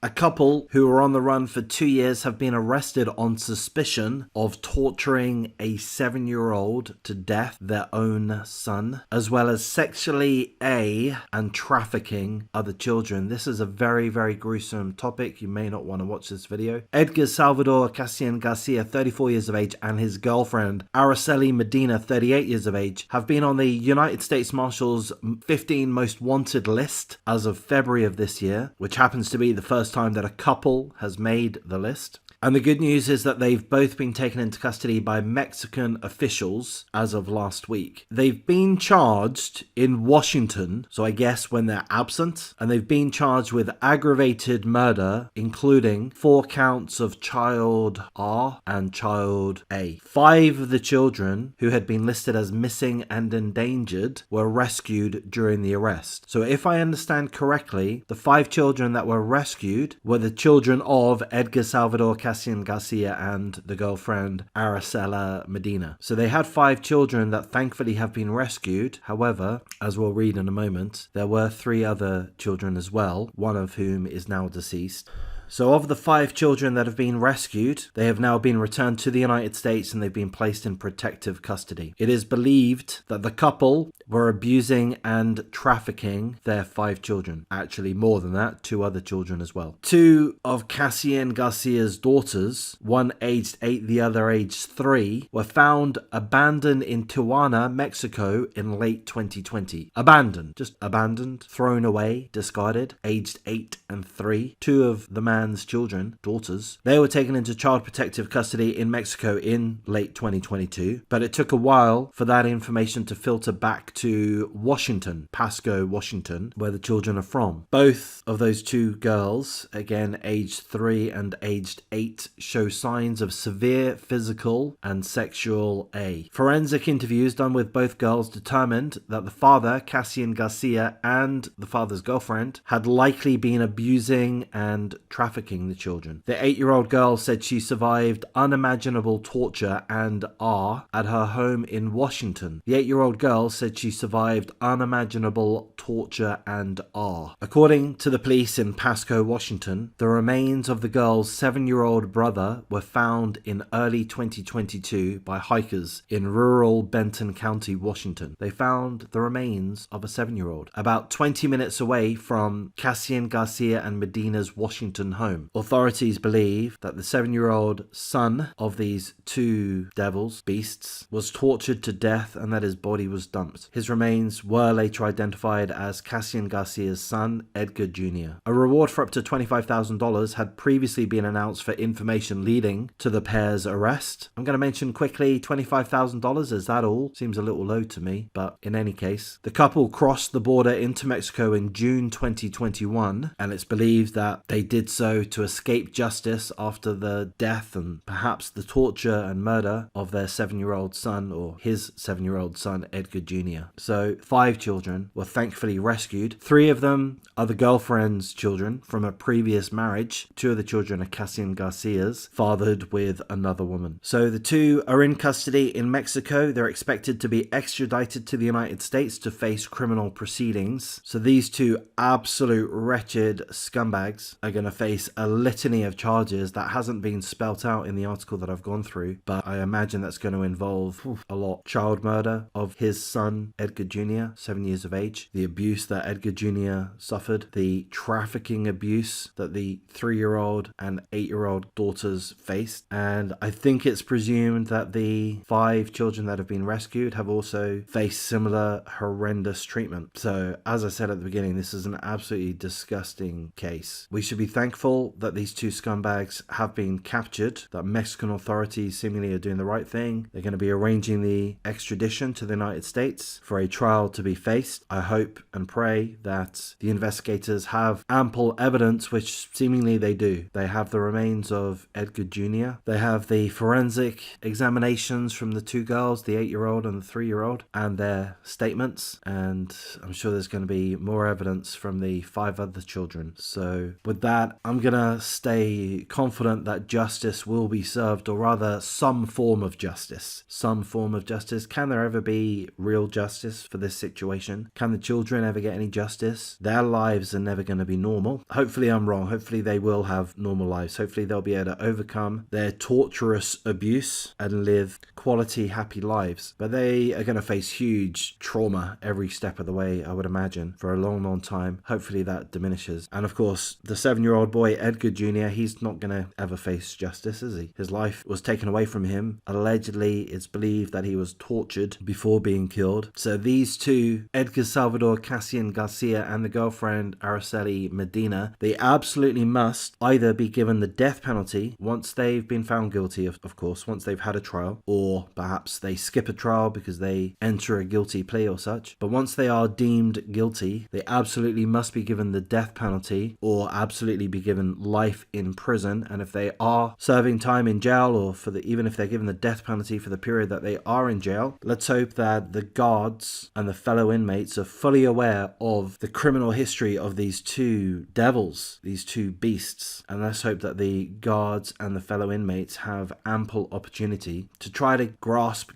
A couple who were on the run for 2 years have been arrested on suspicion of torturing a 7-year-old to death, their own son, as well as sexually and trafficking other children. This is a very, very gruesome topic. You may not want to watch this video. Edgar Salvador Casian-Garcia, 34 years of age, and his girlfriend, Araceli Medina, 38 years of age, have been on the United States Marshals 15 most wanted list as of February of this year, which happens to be the first time that a couple has made the list. And the good news is that they've both been taken into custody by Mexican officials as of last week. They've been charged in Washington, so I guess when they're absent, and they've been charged with aggravated murder, including 4 counts of child R and child A. 5 of the children who had been listed as missing and endangered were rescued during the arrest. So if I understand correctly, the 5 children that were rescued were the children of Edgar Salvador Casian-Garcia and the girlfriend Araceli Medina. So they had 5 children that thankfully have been rescued. However, as we'll read in a moment, there were 3 other children as well, one of whom is now deceased. So of the 5 children that have been rescued, they have now been returned to the United States and they've been placed in protective custody. It is believed that the couple were abusing and trafficking their 5 children. Actually, more than that, 2 other children as well. 2 of Casian-Garcia's daughters, one aged 8, the other aged 3, were found abandoned in Tijuana, Mexico in late 2020. Abandoned, just abandoned, thrown away, discarded, aged 8 and 3. 2 of the man's children, daughters, they were taken into child protective custody in Mexico in late 2022, but it took a while for that information to filter back to Washington, Pasco, Washington, where the children are from. Both of those 2 girls, again aged 3 and aged 8, show signs of severe physical and sexual A. Forensic interviews done with both girls determined that the father, Casian-Garcia, and the father's girlfriend had likely been abusing and trafficking the children. The 8-year-old girl said she survived unimaginable torture and R at her home in Washington. The 8-year-old girl said she survived unimaginable torture and R. According to the police in Pasco, Washington, the remains of the girl's 7-year-old brother were found in early 2022 by hikers in rural Benton County, Washington. They found the remains of a 7-year-old about 20 minutes away from Casian-Garcia and Medina's Washington home. Authorities believe that the 7-year-old son of these 2 devils, beasts, was tortured to death and that his body was dumped. His remains were later identified as Casian-Garcia's son, Edgar Jr. A reward for up to $25,000 had previously been announced for information leading to the pair's arrest. I'm going to mention quickly $25,000. Is that all? Seems a little low to me, but in any case, the couple crossed the border into Mexico in June 2021, and it's believed that they did so to escape justice after the death and perhaps the torture and murder of their 7-year-old son, or his 7-year-old son, Edgar Jr. So 5 children were thankfully rescued. 3 of them are the girlfriend's children from a previous marriage. 2 of the children are Casian-Garcia's, fathered with another woman. So the 2 are in custody in Mexico. They're expected to be extradited to the United States to face criminal proceedings. So these 2 absolute wretched scumbags are going to face a litany of charges that hasn't been spelt out in the article that I've gone through, but I imagine that's going to involve a lot. Child murder of his son, Edgar Jr., 7 years of age, the abuse that Edgar Jr. suffered, the trafficking abuse that the 3-year-old and 8-year-old daughters faced, and I think it's presumed that the 5 children that have been rescued have also faced similar horrendous treatment. So, as I said at the beginning, this is an absolutely disgusting case. We should be thankful that these 2 scumbags have been captured, that Mexican authorities seemingly are doing the right thing. They're going to be arranging the extradition to the United States for a trial to be faced. I hope and pray that the investigators have ample evidence, which seemingly they do. They have the remains of Edgar Jr. They have the forensic examinations from the 2 girls, the 8-year-old and the 3-year-old, and their statements, and I'm sure there's going to be more evidence from the 5 other children. So with that, I'm I'm gonna stay confident that justice will be served, or rather some form of justice. Some form of justice. Can there ever be real justice for this situation? Can the children ever get any justice? Their lives are never going to be normal. Hopefully I'm wrong. Hopefully they will have normal lives. Hopefully they'll be able to overcome their torturous abuse and live quality, happy lives. But they are going to face huge trauma every step of the way, I would imagine, for a long, long time. Hopefully that diminishes. And of course, the 7-year-old boy, Edgar Jr., he's not going to ever face justice, is he? His life was taken away from him. Allegedly, it's believed that he was tortured before being killed. So these two, Edgar Salvador Casian-Garcia and the girlfriend Araceli Medina, they absolutely must either be given the death penalty once they've been found guilty, of course, once they've had a trial, or perhaps they skip a trial because they enter a guilty plea or such. But once they are deemed guilty, they absolutely must be given the death penalty, or absolutely be given life in prison. And if they are serving time in jail, or even if they're given the death penalty for the period that they are in jail, let's hope that the guards and the fellow inmates are fully aware of the criminal history of these two devils, these two beasts. And let's hope that the guards and the fellow inmates have ample opportunity to try to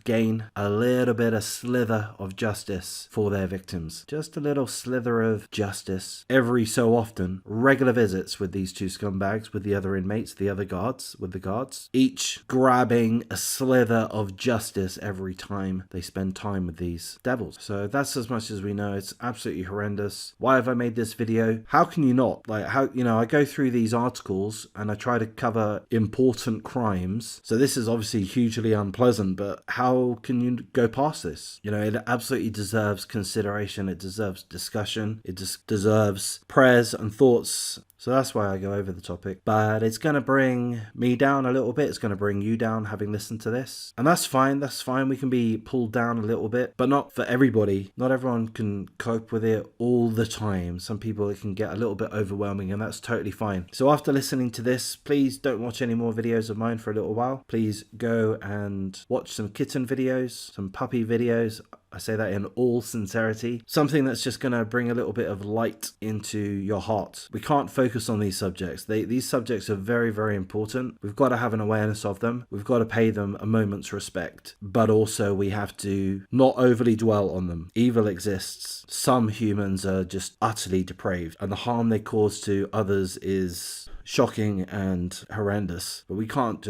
gain a little bit, a slither of justice for their victims. Just a little slither of justice every so often. Regular visits with these two scumbags, with the other inmates, the other guards, with the guards, each grabbing a slither of justice every time they spend time with these devils. So that's as much as we know. It's absolutely horrendous. Why have I made this video? How can you not? Like, how, I go through these articles and I try to cover important crimes. So this is obviously hugely unpleasant, but how can you go past this? It absolutely deserves consideration. It deserves discussion. It just deserves prayers and thoughts. So that's why I go over the topic. But it's going to bring me down a little bit. It's going to bring you down having listened to this. And that's fine. That's fine. We can be pulled down a little bit, but not for everybody. Not everyone can cope with it all the time. Some people, it can get a little bit overwhelming, and that's totally fine. So after listening to this, please don't watch any more videos of mine for a little while. Please go and watch some kitten videos, some puppy videos. I say that in all sincerity. Something that's just going to bring a little bit of light into your heart. We can't focus on these subjects. These subjects are very, very important. We've got to have an awareness of them. We've got to pay them a moment's respect. But also we have to not overly dwell on them. Evil exists. Some humans are just utterly depraved, and the harm they cause to others is shocking and horrendous. But we can't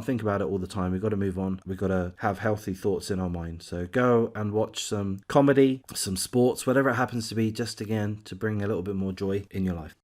think about it all the time. We've got to move on. We've got to have healthy thoughts in our mind. So go and watch some comedy, some sports, whatever it happens to be, just again to bring a little bit more joy in your life.